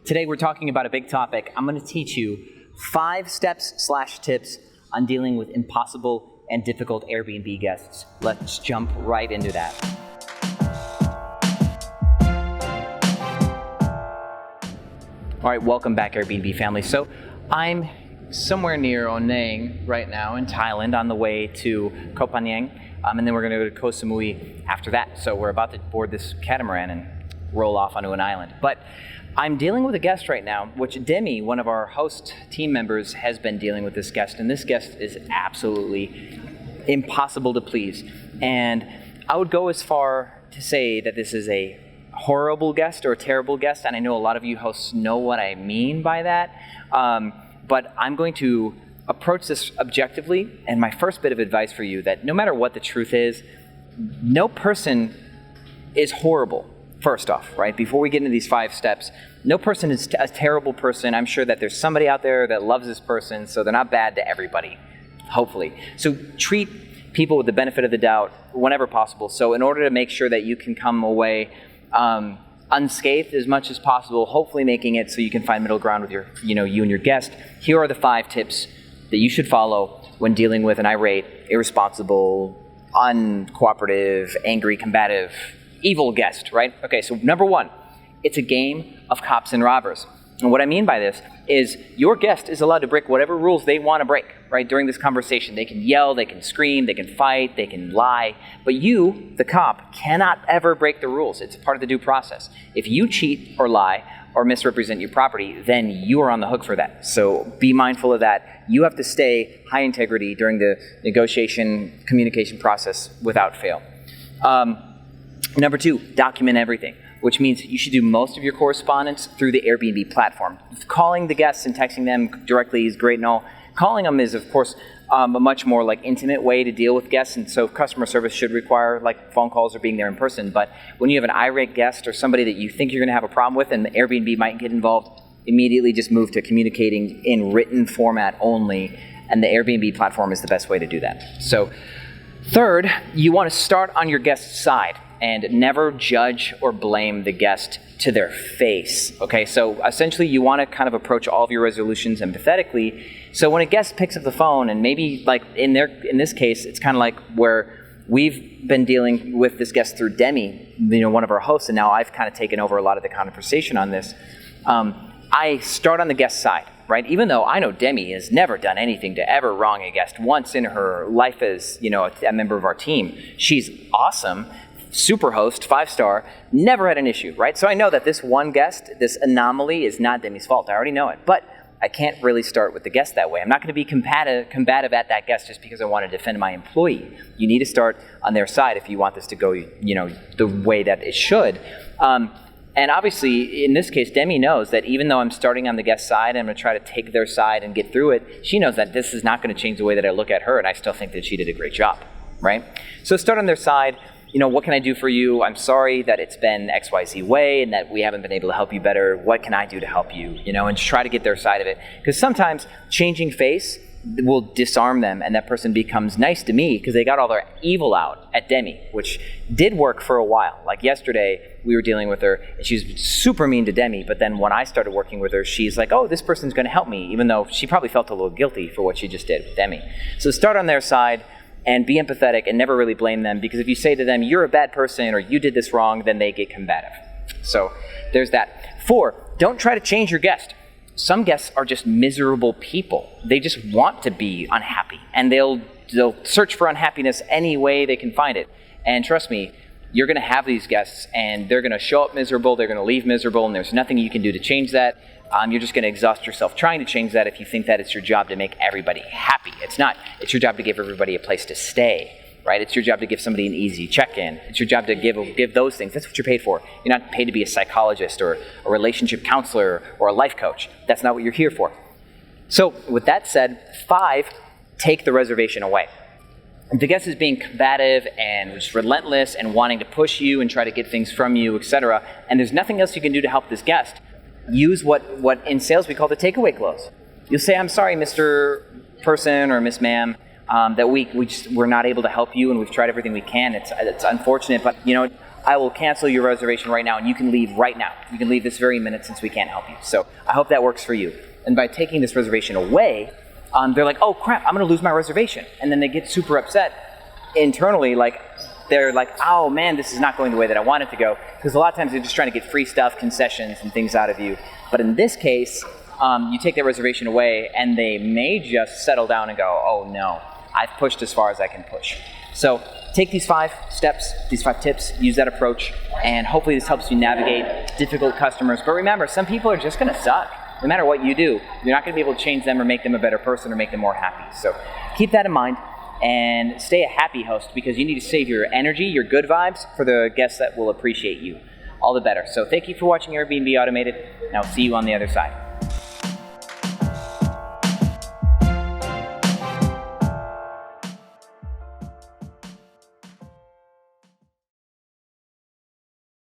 Today we're talking about a big topic. I'm going to teach you 5 steps/tips on dealing with impossible and difficult Airbnb guests. Let's jump right into that. All right, welcome back Airbnb family. So I'm somewhere near Onang right now in Thailand on the way to Koh Phangan, and then we're going to go to Koh Samui after that. So we're about to board this catamaran and roll off onto an island. But I'm dealing with a guest right now, which Demi, one of our host team members, has been dealing with this guest, and this guest is absolutely impossible to please. And I would go as far to say that this is a horrible guest or a terrible guest, and I know a lot of you hosts know what I mean by that, but I'm going to approach this objectively, and my first bit of advice for you, that no matter what the truth is, no person is horrible. First off, right, before we get into these 5 steps, no person is a terrible person. I'm sure that there's somebody out there that loves this person, so they're not bad to everybody, hopefully. So treat people with the benefit of the doubt whenever possible. So in order to make sure that you can come away unscathed as much as possible, hopefully making it so you can find middle ground with you and your guest, here are the 5 tips that you should follow when dealing with an irate, irresponsible, uncooperative, angry, combative, evil guest, right? Okay, so number 1, it's a game of cops and robbers. And what I mean by this is your guest is allowed to break whatever rules they want to break, right, during this conversation. They can yell, they can scream, they can fight, they can lie. But you, the cop, cannot ever break the rules. It's part of the due process. If you cheat or lie or misrepresent your property, then you are on the hook for that. So be mindful of that. You have to stay high integrity during the negotiation, communication process without fail. Number 2, document everything, which means you should do most of your correspondence through the Airbnb platform. Calling the guests and texting them directly is great and all. Calling them is, of course, a much more intimate way to deal with guests, and so customer service should require phone calls or being there in person. But when you have an irate guest or somebody that you think you're going to have a problem with and the Airbnb might get involved, immediately just move to communicating in written format only, and the Airbnb platform is the best way to do that. So, third, you want to start on your guest's side and never judge or blame the guest to their face, okay? So essentially you want to kind of approach all of your resolutions empathetically. So when a guest picks up the phone, and maybe in this case, it's kind of like where we've been dealing with this guest through Demi, one of our hosts, and now I've kind of taken over a lot of the conversation on this. I start on the guest side, right? Even though I know Demi has never done anything to ever wrong a guest once in her life as, a member of our team. She's awesome. Super host, 5-star, never had an issue, right? So I know that this one guest, this anomaly, is not Demi's fault. I already know it. But I can't really start with the guest that way. I'm not going to be combative at that guest just because I want to defend my employee. You need to start on their side if you want this to go, the way that it should. And obviously, in this case, Demi knows that even though I'm starting on the guest side, I'm going to try to take their side and get through it, she knows that this is not going to change the way that I look at her, and I still think that she did a great job, right? So start on their side. What can I do for you? I'm sorry that it's been XYZ way and that we haven't been able to help you better. What can I do to help you? And just try to get their side of it. Because sometimes changing face will disarm them, and that person becomes nice to me because they got all their evil out at Demi, which did work for a while. Like yesterday, we were dealing with her, and she was super mean to Demi, but then when I started working with her, she's like, oh, this person's going to help me, even though she probably felt a little guilty for what she just did with Demi. So start on their side, and be empathetic and never really blame them, because if you say to them, you're a bad person or you did this wrong, then they get combative. So there's that. 4, don't try to change your guest. Some guests are just miserable people. They just want to be unhappy, and they'll search for unhappiness any way they can find it. And trust me, you're going to have these guests, and they're going to show up miserable, they're going to leave miserable, and there's nothing you can do to change that. You're just going to exhaust yourself trying to change that if you think that it's your job to make everybody happy. It's not. It's your job to give everybody a place to stay, right? It's your job to give somebody an easy check-in. It's your job to give those things. That's what you're paid for. You're not paid to be a psychologist or a relationship counselor or a life coach. That's not what you're here for. So with that said, 5, take the reservation away. If the guest is being combative and just relentless and wanting to push you and try to get things from you, etc., and there's nothing else you can do to help this guest, use what in sales we call the takeaway clause. You'll say, I'm sorry, Mr. Person or Miss Ma'am, that we're not able to help you, and we've tried everything we can. It's unfortunate, but I will cancel your reservation right now, and you can leave right now. You can leave this very minute since we can't help you. So I hope that works for you. And by taking this reservation away, they're like, oh crap, I'm gonna lose my reservation. And then they get super upset internally, they're like, oh man, this is not going the way that I want it to go. Because a lot of times they're just trying to get free stuff, concessions, and things out of you. But in this case, you take that reservation away, and they may just settle down and go, oh no, I've pushed as far as I can push. So take these 5 steps, these 5 tips, use that approach, and hopefully this helps you navigate difficult customers. But remember, some people are just gonna suck. No matter what you do, you're not gonna be able to change them or make them a better person or make them more happy. So keep that in mind and stay a happy host, because you need to save your energy, your good vibes, for the guests that will appreciate you. All the better. So thank you for watching Airbnb Automated, and I'll see you on the other side.